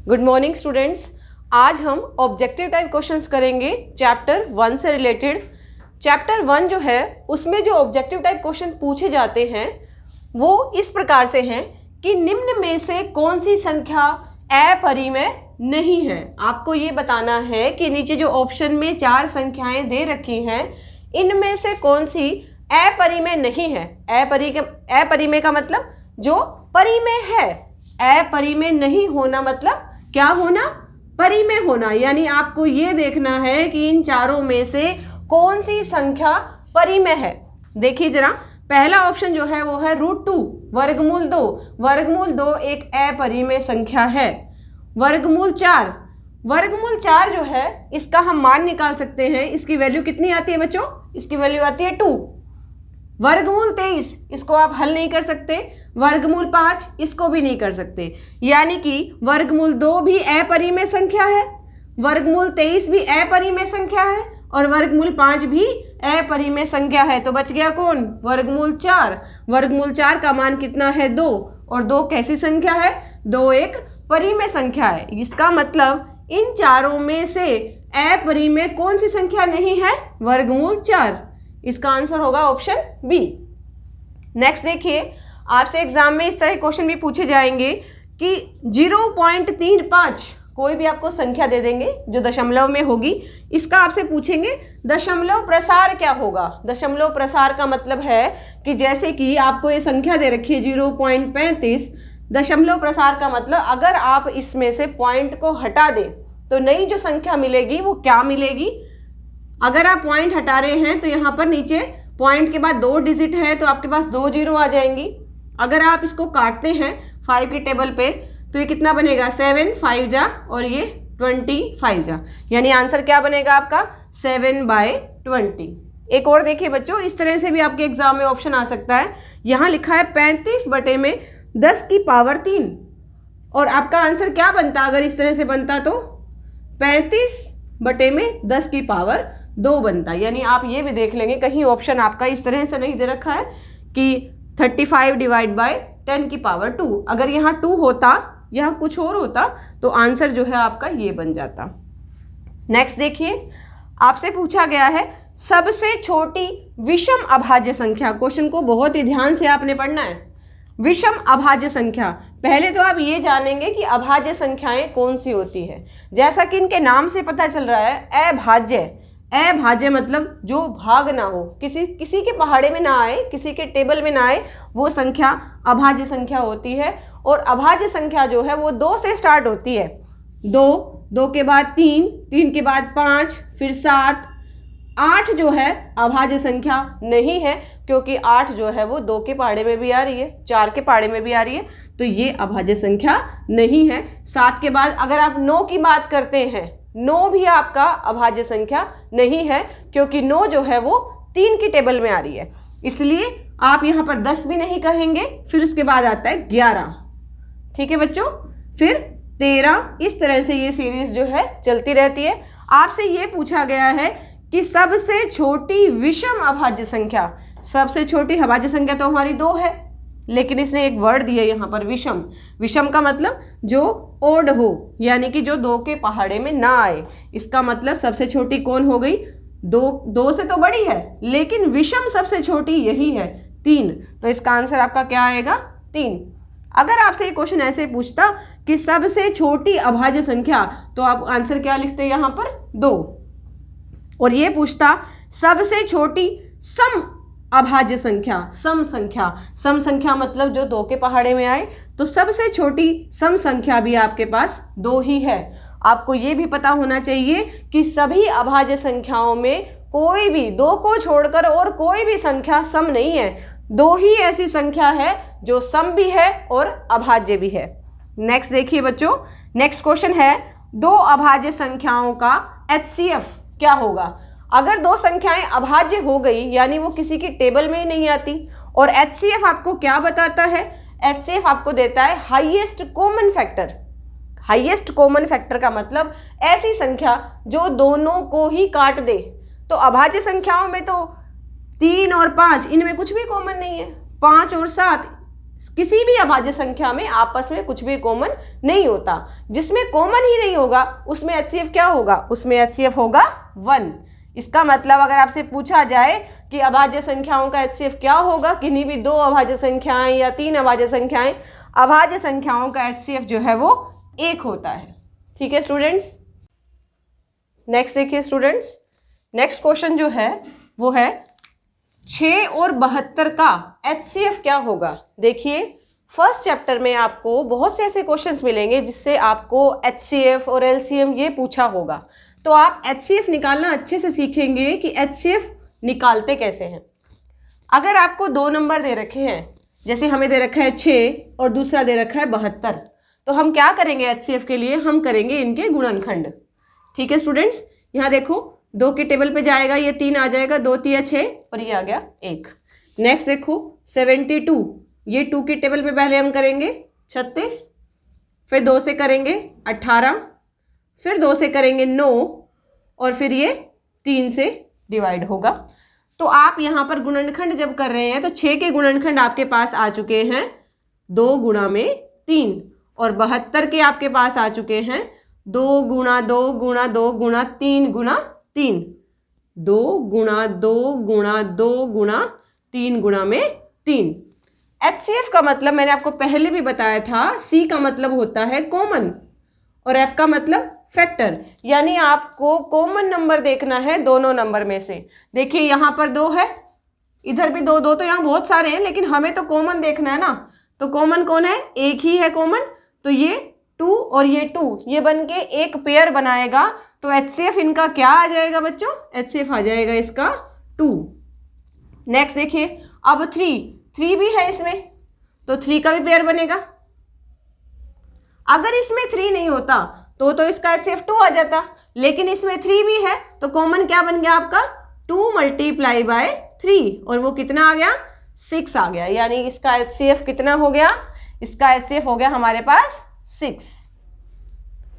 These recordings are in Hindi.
Good morning students. आज हम ऑब्जेक्टिव टाइप क्वेश्चंस करेंगे चैप्टर 1 से रिलेटेड। चैप्टर 1 जो है उसमें जो ऑब्जेक्टिव टाइप क्वेश्चन पूछे जाते हैं वो इस प्रकार से हैं कि निम्न में से कौन सी संख्या अपरिमेय नहीं है। आपको ये बताना है कि नीचे जो ऑप्शन में 4 संख्याएं दे रखी हैं इनमें से कौन सी अपरिमेय नहीं है। अपरिमेय का मतलब जो परिमेय है, अपरिमेय नहीं होना मतलब क्या होना, परिमेय होना। यानी आपको ये देखना है कि इन चारों में से कौन सी संख्या परिमेय है। देखिए जरा, पहला ऑप्शन जो है वो है √2 वर्गमूल 2। वर्गमूल 2 एक अपरिमेय संख्या है। वर्गमूल 4 जो है इसका हम मान निकाल सकते हैं। इसकी वैल्यू कितनी आती है बच्चों? इसकी वैल्यू आती है 2। वर्गमूल 23 इसको आप हल नहीं कर सकते। वर्गमूल 5 इसको भी नहीं कर सकते। यानी कि वर्गमूल 2 भी अपरिमेय संख्या है, वर्गमूल 23 भी अपरिमेय संख्या है और वर्गमूल 5 भी अपरिमेय संख्या है। तो बच गया कौन? वर्गमूल 4। वर्गमूल 4 का मान कितना है? 2। और 2 कैसी संख्या है? 2 एक परिमेय संख्या है। इसका मतलब इन चारों में से अपरिमेय कौन सी संख्या नहीं है? वर्गमूल 4। इसका आंसर होगा ऑप्शन बी। नेक्स्ट देखिए, आपसे एग्जाम में इस तरह क्वेश्चन भी पूछे जाएंगे कि 0.35 कोई भी आपको संख्या दे देंगे जो दशमलव में होगी। इसका आपसे पूछेंगे दशमलव प्रसार क्या होगा। दशमलव प्रसार का मतलब है कि जैसे कि आपको ये संख्या दे रखी है 0.35, दशमलव प्रसार का मतलब अगर आप इसमें से पॉइंट को हटा दें तो नई जो संख्या मिलेगी वो क्या मिलेगी। अगर आप पॉइंट हटा रहे हैं तो यहाँ पर नीचे पॉइंट के बाद 2 डिजिट है तो आपके पास 2 जीरो आ जाएंगी। अगर आप इसको काटते हैं 5 की टेबल पे तो ये कितना बनेगा? 7 5 जा और ये 25 जा। यानी आंसर क्या बनेगा आपका? 7/20। एक और देखिए बच्चों, इस तरह से भी आपके एग्जाम में ऑप्शन आ सकता है। यहाँ लिखा है 35/10⁻³ और आपका आंसर क्या बनता अगर इस तरह से बनता? तो 35/10⁻² बनता। यानी आप ये भी देख लेंगे कहीं ऑप्शन आपका इस तरह से नहीं दे रखा है कि 35/10⁻²। अगर यहाँ 2 होता, यहाँ कुछ और होता तो आंसर जो है आपका ये बन जाता। नेक्स्ट देखिए, आपसे पूछा गया है सबसे छोटी विषम अभाज्य संख्या। क्वेश्चन को बहुत ही ध्यान से आपने पढ़ना है। विषम अभाज्य संख्या, पहले तो आप ये जानेंगे कि अभाज्य संख्याएं कौन सी होती है। जैसा कि इनके नाम से पता चल रहा है अभाज्य। अभाज्य मतलब जो भाग ना हो, किसी के पहाड़े में ना आए, किसी के टेबल में ना आए, वो संख्या अभाज्य संख्या होती है। और अभाज्य संख्या जो है वो 2 से स्टार्ट होती है। 2 के बाद 3 के बाद 5, फिर 7, 8 जो है अभाज्य संख्या नहीं है क्योंकि 8 जो है वो 2 के पहाड़े में भी आ रही है, 4 के पहाड़े में भी आ रही है, तो ये अभाज्य संख्या नहीं है। 7 के बाद अगर आप 9 की बात करते हैं, 9 भी आपका अभाज्य संख्या नहीं है क्योंकि 9 जो है वो 3 की टेबल में आ रही है। इसलिए आप यहाँ पर 10 भी नहीं कहेंगे। फिर उसके बाद आता है 11, ठीक है बच्चों, फिर 13। इस तरह से ये सीरीज जो है चलती रहती है। आपसे ये पूछा गया है कि सबसे छोटी विषम अभाज्य संख्या। सबसे छोटी अभाज्य संख्या तो हमारी 2 है, लेकिन इसने एक वर्ड दिया यहाँ पर विषम। विषम का मतलब जो ओड हो, यानी कि जो 2 के पहाड़े में ना आए। इसका मतलब सबसे छोटी कौन हो गई? 2 से तो बड़ी है लेकिन विषम सबसे छोटी यही है, 3। तो इसका आंसर आपका क्या आएगा? 3। अगर आपसे ये क्वेश्चन ऐसे पूछता कि सबसे छोटी अभाज्य संख्या, तो आप आंसर क्या लिखते हैं यहाँ पर? 2। और ये पूछता सबसे छोटी सम अभाज्य संख्या, सम संख्या मतलब जो 2 के पहाड़े में आए, तो सबसे छोटी सम संख्या भी आपके पास 2 ही है। आपको ये भी पता होना चाहिए कि सभी अभाज्य संख्याओं में कोई भी 2 को छोड़कर और कोई भी संख्या सम नहीं है। 2 ही ऐसी संख्या है जो सम भी है और अभाज्य भी है। नेक्स्ट देखिए बच्चों, नेक्स्ट क्वेश्चन है 2 अभाज्य संख्याओं का HCF क्या होगा। अगर 2 संख्याएं अभाज्य हो गई यानी वो किसी की टेबल में ही नहीं आती। और HCF आपको क्या बताता है? HCF आपको देता है highest common factor. Highest common factor का मतलब ऐसी संख्या जो दोनों को ही काट दे। तो अभाज्य संख्याओं में तो 3 और 5 इनमें कुछ भी कॉमन नहीं है। 5 और 7 किसी भी अभाज्य संख्या में आपस में कुछ भी कॉमन नहीं होता। जिसमें कॉमन ही नहीं होगा उसमें HCF क्या होगा, उसमें HCF होगा 1। इसका मतलब अगर आपसे पूछा जाए कि अभाज्य संख्याओं का HCF क्या होगा, किन्हीं भी 2 अभाज्य संख्याएं या 3 अभाज्य संख्याएं, अभाज्य संख्याओं का HCF जो है वो 1 होता है। ठीक है स्टूडेंट्स। नेक्स्ट देखिए स्टूडेंट्स, नेक्स्ट क्वेश्चन जो है वो है 6 और 72 का HCF क्या होगा। देखिए फर्स्ट चैप्टर में आपको बहुत से ऐसे क्वेश्चंस मिलेंगे जिससे आपको HCF और LCM ये पूछा होगा, तो आप HCF निकालना अच्छे से सीखेंगे कि HCF निकालते कैसे हैं। अगर आपको 2 नंबर दे रखे हैं, जैसे हमें दे रखा है 6 और दूसरा दे रखा है 72, तो हम क्या करेंगे HCF के लिए, हम करेंगे इनके गुणनखंड। ठीक है स्टूडेंट्स, यहाँ देखो 2 के टेबल पे जाएगा, ये 3 आ जाएगा, 2 3 6 और ये आ गया 1। नेक्स्ट देखो 72, ये 2 के टेबल पे पहले हम करेंगे 36, फिर 2 से करेंगे 18, फिर 2 से करेंगे 9 और फिर ये 3 से डिवाइड होगा। तो आप यहाँ पर गुणनखंड जब कर रहे हैं तो 6 के गुणनखंड आपके पास आ चुके हैं 2 गुणा में 3, और 72 के आपके पास आ चुके हैं 2 गुणा 2 गुणा 2 गुणा 3 गुणा 3, 2 गुणा 2 गुणा 2 गुणा 3 गुणा में 3। HCF का मतलब मैंने आपको पहले भी बताया था, C का मतलब होता है कॉमन और F का मतलब फैक्टर, यानी आपको कॉमन नंबर देखना है दोनों नंबर में से। देखिए यहाँ पर 2 है, इधर भी 2 तो यहाँ बहुत सारे हैं, लेकिन हमें तो कॉमन देखना है ना। तो कॉमन कौन है, एक ही है कॉमन, तो ये 2 और ये 2 ये बन के एक पेयर बनाएगा। तो HCF इनका क्या आ जाएगा बच्चों, HCF आ जाएगा इसका 2। नेक्स्ट देखिए अब 3 भी है इसमें, तो 3 का भी पेयर बनेगा। अगर इसमें 3 नहीं होता तो इसका HCF 2 आ जाता, लेकिन इसमें 3 भी है तो कॉमन क्या बन गया आपका 2 मल्टीप्लाई बाय 3, और वो कितना आ गया 6 आ गया। यानी इसका HCF कितना हो गया, इसका HCF हो गया हमारे पास 6।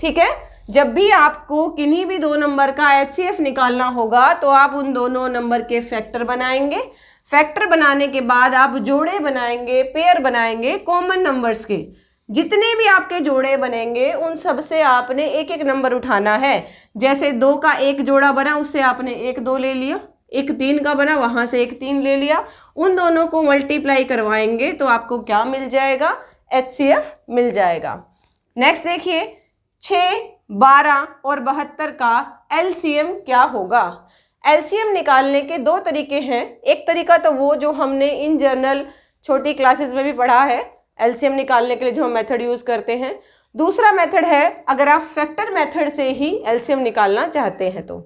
ठीक है, जब भी आपको किन्हीं भी 2 नंबर का HCF निकालना होगा तो आप उन दोनों नंबर के फैक्टर बनाएंगे। फैक्टर बनाने के बाद आप जोड़े बनाएंगे, पेयर बनाएंगे कॉमन नंबर्स के। जितने भी आपके जोड़े बनेंगे उन सब से आपने एक एक नंबर उठाना है। जैसे 2 का एक जोड़ा बना, उससे आपने 1 2 ले लिया, एक 3 का बना, वहां से 1 3 ले लिया, उन दोनों को मल्टीप्लाई करवाएंगे तो आपको क्या मिल जाएगा, HCF मिल जाएगा। नेक्स्ट देखिए 6, 12 और 72 का LCM क्या होगा। LCM निकालने के 2 तरीके हैं। एक तरीका तो वो जो हमने इन जनरल छोटी क्लासेस में भी पढ़ा है, LCM निकालने के लिए जो हम मेथड यूज करते हैं। दूसरा मेथड है अगर आप फैक्टर मेथड से ही LCM निकालना चाहते हैं तो।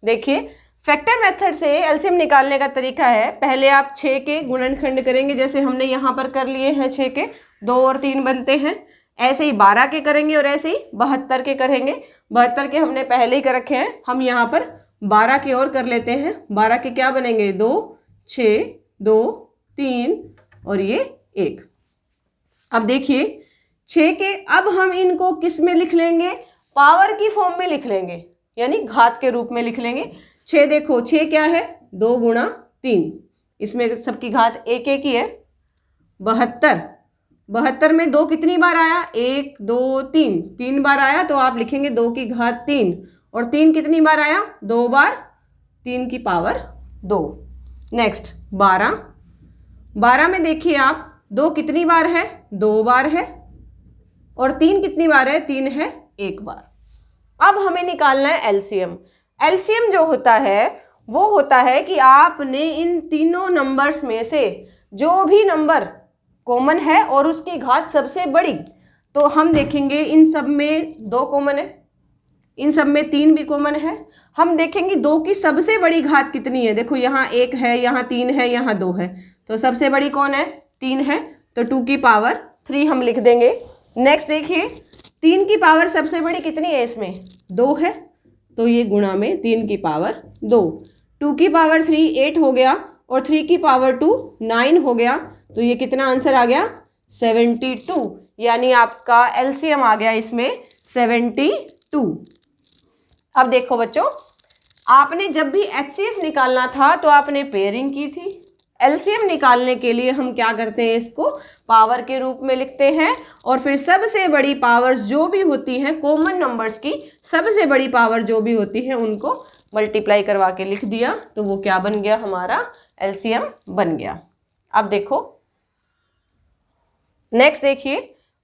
देखिए फैक्टर मेथड से LCM निकालने का तरीका है, पहले आप 6 के गुणनखंड करेंगे, जैसे हमने यहाँ पर कर लिए हैं 6 के 2 और 3 बनते हैं, ऐसे ही 12 के करेंगे और ऐसे ही 72 के करेंगे। 72 के हमने पहले ही कर रखे हैं, हम यहाँ पर 12 के और कर लेते हैं। 12 के क्या बनेंगे 2 6 2 3 और ये 1। अब देखिए 6 के अब हम इनको किस में लिख लेंगे, पावर की फॉर्म में लिख लेंगे, यानी घात के रूप में लिख लेंगे। 6 देखो 6 क्या है 2 गुणा 3, इसमें सबकी घात 1 1 ही है। 72 में 2 कितनी बार आया 1 2 3, 3 बार आया तो आप लिखेंगे 2 की घात 3, और 3 कितनी बार आया 2 बार, 3 की पावर 2। नेक्स्ट 12 में देखिए आप 2 कितनी बार है 2 बार है, और 3 कितनी बार है 3 है 1 बार। अब हमें निकालना है LCM। LCM जो होता है वो होता है कि आपने इन तीनों नंबर्स में से जो भी नंबर कॉमन है और उसकी घात सबसे बड़ी, तो हम देखेंगे इन सब में 2 कॉमन है, इन सब में 3 भी कॉमन है। हम देखेंगे 2 की सबसे बड़ी घात कितनी है, देखो यहाँ 1 है, यहाँ 3 है, यहाँ 2 है, तो सबसे बड़ी कौन है 3 है, तो 2 की पावर 3 हम लिख देंगे। नेक्स्ट देखिए 3 की पावर सबसे बड़ी कितनी है, इसमें 2 है, तो ये गुणा में 3 की पावर 2। 2 की पावर 3 8 हो गया, और 3 की पावर 2 9 हो गया, तो ये कितना आंसर आ गया 72, यानी आपका LCM आ गया इसमें 72। अब देखो बच्चों, आपने जब भी HCF निकालना था तो आपने पेयरिंग की थी, एलसीएम निकालने के लिए हम क्या करते हैं, इसको पावर के रूप में लिखते हैं और फिर सबसे बड़ी पावर्स जो भी होती हैं कॉमन नंबर्स की, सबसे बड़ी पावर जो भी होती है उनको मल्टीप्लाई करवा के लिख दिया, तो वो क्या बन गया, हमारा एलसीएम बन गया। अब देखो नेक्स्ट देखिए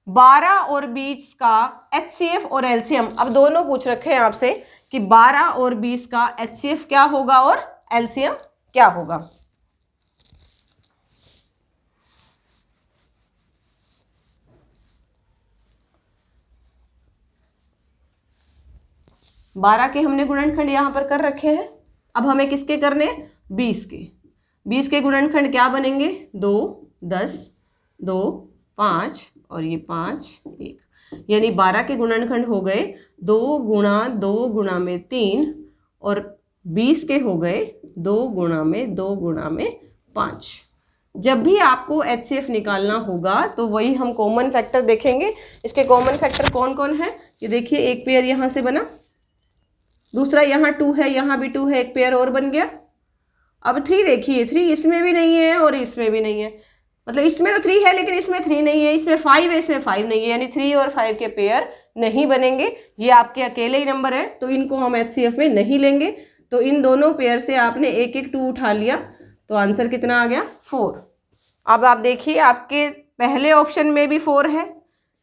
12 और 20 का एचसीएफ और एलसीएम। अब दोनों पूछ रखे हैं आपसे कि 12 और 20 का एचसीएफ क्या होगा और एलसीएम क्या होगा। बारह के हमने गुणनखंड यहां पर कर रखे हैं, अब हमें किसके करने हैं, 20 के। 20 के गुणनखंड क्या बनेंगे, 2, 10, 2, 5 और ये 5, 1, यानी 12 के गुणनखंड हो गए 2 गुणा 2 गुणा में 3 और 20 के हो गए 2 गुणा में 2 गुणा में 5। जब भी आपको एचसीएफ निकालना होगा तो वही हम कॉमन फैक्टर देखेंगे। इसके कॉमन फैक्टर कौन कौन है, ये देखिए एक पेयर यहाँ से बना, दूसरा यहाँ 2 है, यहाँ भी 2 है, एक पेयर और बन गया। अब 3 देखिए, 3 इसमें भी नहीं है और इसमें भी नहीं है, मतलब इसमें तो 3 है लेकिन इसमें 3 नहीं है, इसमें 5 है इसमें 5 नहीं है, यानी 3 और 5 के पेयर नहीं बनेंगे। ये आपके अकेले ही नंबर है तो इनको हम एचसीएफ में नहीं लेंगे। तो इन दोनों पेयर से आपने एक एक 2 उठा लिया तो आंसर कितना आ गया, 4। अब आप देखिए आपके पहले ऑप्शन में भी 4 है,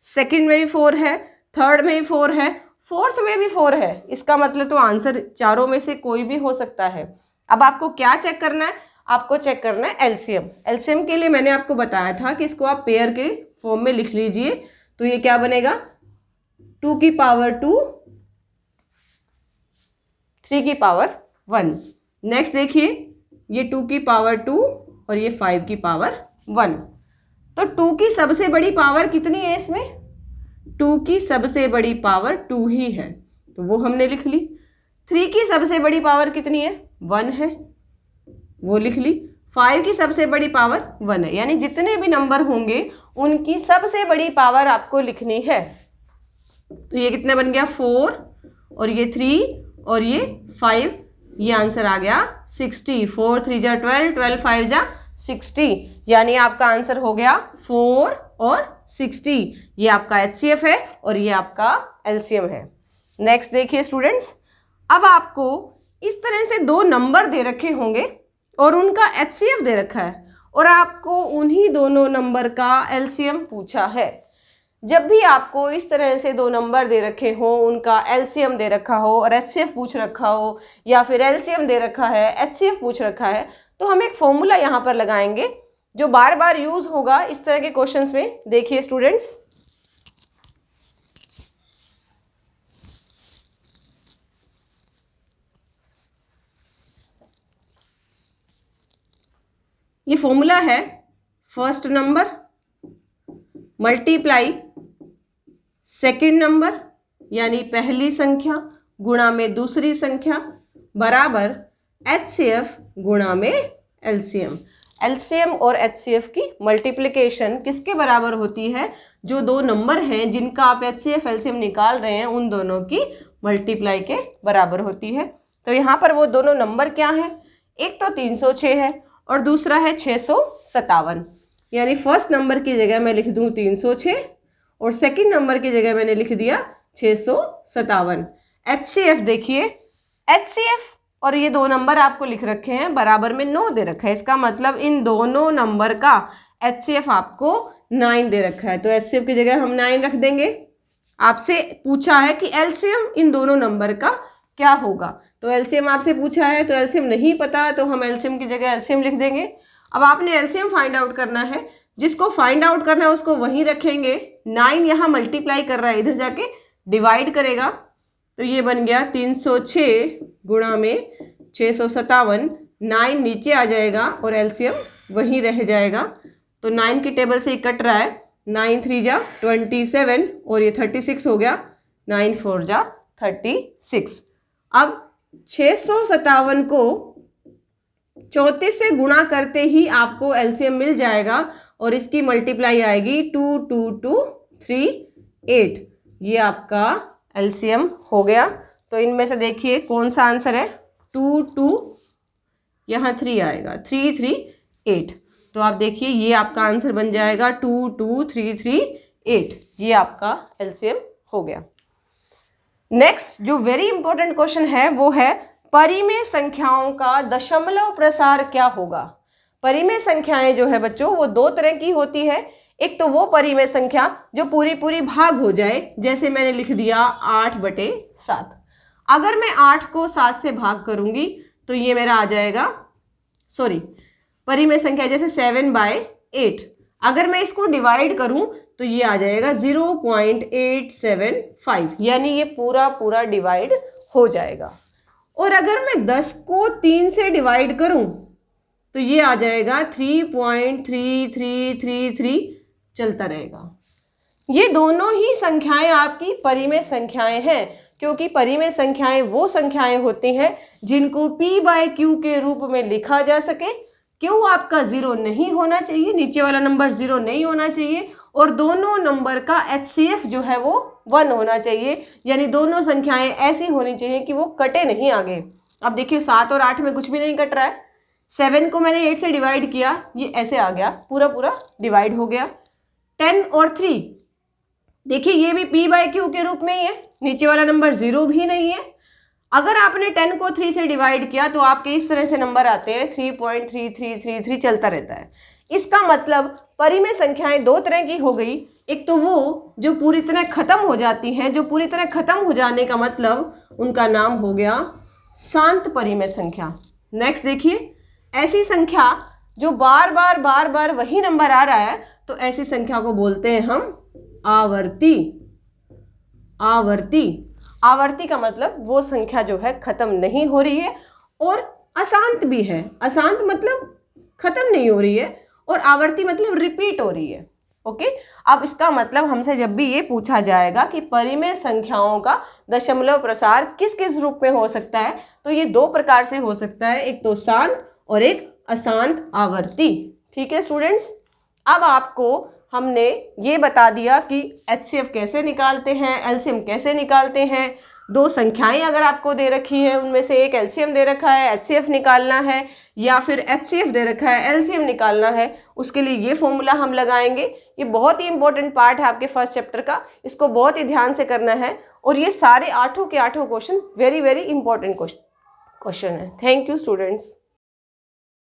सेकंड में भी 4 है, थर्ड में भी 4 है, फोर्थ में भी 4 है। इसका मतलब तो आंसर चारों में से कोई भी हो सकता है। अब आपको क्या चेक करना है, आपको चेक करना है एलसीएम। एलसीएम के लिए मैंने आपको बताया था कि इसको आप पेयर के फॉर्म में लिख लीजिए, तो ये क्या बनेगा, 2 की पावर 2, 3 की पावर 1। नेक्स्ट देखिए ये 2 की पावर 2 और ये 5 की पावर 1। तो 2 की सबसे बड़ी पावर कितनी है इसमें, 2 की सबसे बड़ी पावर 2 ही है तो वो हमने लिख ली। 3 की सबसे बड़ी पावर कितनी है, 1 है, वो लिख ली। 5 की सबसे बड़ी पावर 1 है, यानी जितने भी नंबर होंगे उनकी सबसे बड़ी पावर आपको लिखनी है। तो ये कितने बन गया, 4 और ये 3 और ये 5, ये आंसर आ गया 60। 4 3 जा 12, 12 5 जा 60, यानी आपका आंसर हो गया 4 और 60। ये आपका एचसीएफ है और ये आपका एलसीएम है। नेक्स्ट देखिए स्टूडेंट्स, अब आपको इस तरह से 2 नंबर दे रखे होंगे और उनका एचसीएफ दे रखा है और आपको उन्हीं दोनों नंबर का एलसीएम पूछा है। जब भी आपको इस तरह से 2 नंबर दे रखे हो, उनका एलसीएम दे रखा हो और एचसीएफ पूछ रखा हो, या फिर एलसीएम दे रखा है एचसीएफ पूछ रखा है, तो हम एक फॉर्मूला यहाँ पर लगाएंगे जो बार बार यूज होगा इस तरह के क्वेश्चंस में। देखिए स्टूडेंट्स, ये फॉर्मूला है first number multiply second number यानी पहली संख्या गुणा में दूसरी संख्या बराबर एचसीएफ गुणा में एलसीएम। एलसीएम और एचसीएफ की मल्टीप्लिकेशन किसके बराबर होती है, जो 2 नंबर हैं जिनका आप एचसीएफ एलसीएम निकाल रहे हैं उन दोनों की मल्टीप्लाई के बराबर होती है। तो यहाँ पर वो दोनों नंबर क्या हैं, एक तो 306 है और दूसरा है 657, यानी फर्स्ट नंबर की जगह मैं लिख दूँ 306 और सेकंड नंबर की जगह मैंने लिख दिया 657। एचसीएफ देखिए, एचसीएफ और ये 2 नंबर आपको लिख रखे हैं, बराबर में 9 दे रखा है, इसका मतलब इन दोनों नंबर का एचसीएफ आपको 9 दे रखा है, तो एचसीएफ की जगह हम 9 रख देंगे। आपसे पूछा है कि एलसीएम इन दोनों नंबर का क्या होगा, तो एलसीएम आपसे पूछा है, तो एलसीएम नहीं पता तो हम एलसीएम की जगह एलसीएम लिख देंगे। अब आपने एलसीएम फाइंड आउट करना है, जिसको फाइंड आउट करना है उसको वहीं रखेंगे। 9 यहाँ मल्टीप्लाई कर रहा है, इधर जाके डिवाइड करेगा, तो ये बन गया 306 गुणा में 657, 9 नीचे आ जाएगा और एलसीएम वहीं रह जाएगा। तो 9 की टेबल से ही कट रहा है, 9 3 जा 27 और ये 36 हो गया, 9 4 जा 36। अब 657 को 34 से गुणा करते ही आपको एलसीएम मिल जाएगा और इसकी मल्टीप्लाई आएगी 2 2 2 3 8, ये आपका एलसीएम हो गया। तो इनमें से देखिए कौन सा आंसर है, 2 2 यहाँ 3 आएगा, 3 3 8। तो आप देखिए ये आपका आंसर बन जाएगा 2 2 3 3 8। ये आपका एलसीएम हो गया। नेक्स्ट जो वेरी इंपॉर्टेंट क्वेश्चन है वो है परिमेय संख्याओं का दशमलव प्रसार क्या होगा। परिमेय संख्याएं जो है बच्चों वो दो तरह की होती है। एक तो वो परिमेय संख्या जो पूरी पूरी भाग हो जाए, जैसे मैंने लिख दिया 8/7। अगर मैं 8 को 7 से भाग करूंगी तो ये मेरा आ जाएगा, सॉरी, परिमेय संख्या जैसे 7/8। अगर मैं इसको डिवाइड करूं तो ये आ जाएगा 0.875, यानी ये पूरा पूरा डिवाइड हो जाएगा। और अगर मैं 10 को 3 से डिवाइड करूं तो ये आ जाएगा 3.3333, चलता रहेगा। ये दोनों ही संख्याएं आपकी परिमेय संख्याएं हैं, क्योंकि परिमेय संख्याएं वो संख्याएं होती हैं जिनको p/q के रूप में लिखा जा सके। क्यों आपका 0 नहीं होना चाहिए, नीचे वाला नंबर 0 नहीं होना चाहिए, और दोनों नंबर का HCF जो है वो 1 होना चाहिए, यानी दोनों संख्याएं ऐसी होनी चाहिए कि वो कटे नहीं आगे। अब देखिए 7 और 8 में कुछ भी नहीं कट रहा है। 7 को मैंने 8 से डिवाइड किया, ये ऐसे आ गया, पूरा पूरा डिवाइड हो गया। 10 और 3, देखिए ये भी p/q के रूप में ही है, नीचे वाला नंबर 0 भी नहीं है। अगर आपने 10 को 3 से डिवाइड किया तो आपके इस तरह से नंबर आते हैं, 3.3333 चलता रहता है। इसका मतलब परिमेय संख्याएं दो तरह की हो गई। एक तो वो जो पूरी तरह खत्म हो जाती हैं, जो पूरी तरह खत्म हो जाने का मतलब उनका नाम हो गया शांत परिमेय संख्या। नेक्स्ट देखिए, ऐसी संख्या जो बार बार वही नंबर आ रहा है तो ऐसी संख्या को बोलते हैं हम आवर्ती। आवर्ती का मतलब वो संख्या जो है खत्म नहीं हो रही है और अशांत भी है। अशांत मतलब खत्म नहीं हो रही है और आवर्ती मतलब रिपीट हो रही है। ओके, अब इसका मतलब हमसे जब भी ये पूछा जाएगा कि परिमेय संख्याओं का दशमलव प्रसार किस किस रूप में हो सकता है, तो ये दो प्रकार से हो सकता है, एक तो शांत और एक अशांत आवर्ती। ठीक है स्टूडेंट्स, अब आपको हमने ये बता दिया कि HCF कैसे निकालते हैं, LCM कैसे निकालते हैं। दो संख्याएं अगर आपको दे रखी है, उनमें से एक LCM दे रखा है, HCF निकालना है, या फिर HCF दे रखा है, LCM निकालना है, उसके लिए ये फॉर्मूला हम लगाएंगे। ये बहुत ही इंपॉर्टेंट पार्ट है आपके फर्स्ट चैप्टर का, इसको बहुत ही ध्यान से करना है। और ये सारे 8 के 8 question very very important question है। Thank you students.